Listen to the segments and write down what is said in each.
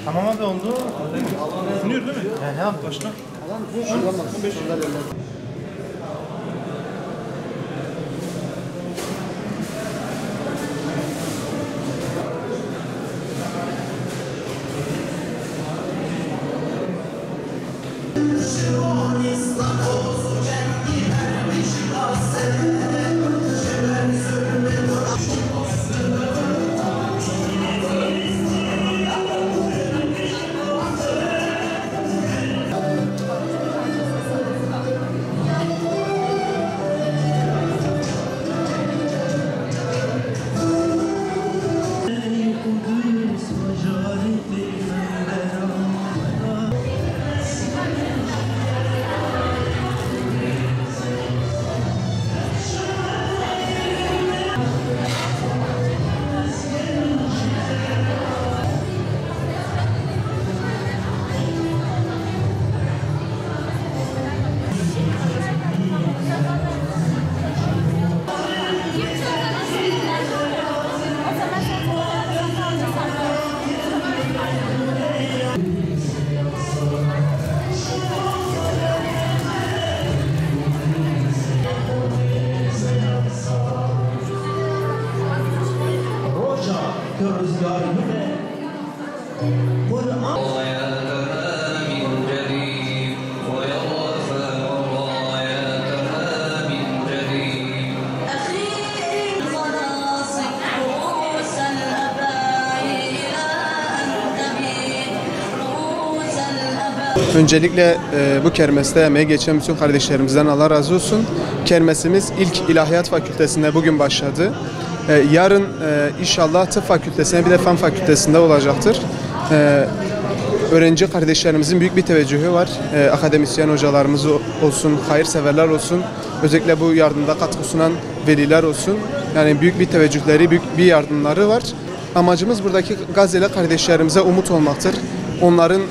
Tamam abi oldu. Sunuyor değil mi? He abi. Başla. Öncelikle bu kermeste emeği geçen bütün kardeşlerimizden Allah razı olsun. Kermesimiz ilk İlahiyat Fakültesi'nde bugün başladı. Yarın inşallah Tıp Fakültesi'ne bir de Fen Fakültesi'nde olacaktır. Öğrenci kardeşlerimizin büyük bir teveccühü var. Akademisyen hocalarımız olsun, hayırseverler olsun. Özellikle bu yardımda katkı sunan veliler olsun. Yani büyük bir teveccühleri, büyük bir yardımları var. Amacımız buradaki Gazze'li kardeşlerimize umut olmaktır. Onların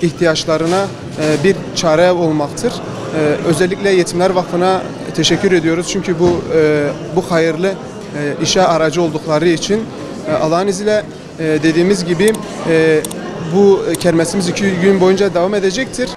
ihtiyaçlarına bir çare olmaktır. Özellikle Yetimler Vakfı'na teşekkür ediyoruz. Çünkü bu hayırlı işe aracı oldukları için Allah'ın izniyle dediğimiz gibi bu kermesimiz 2 gün boyunca devam edecektir.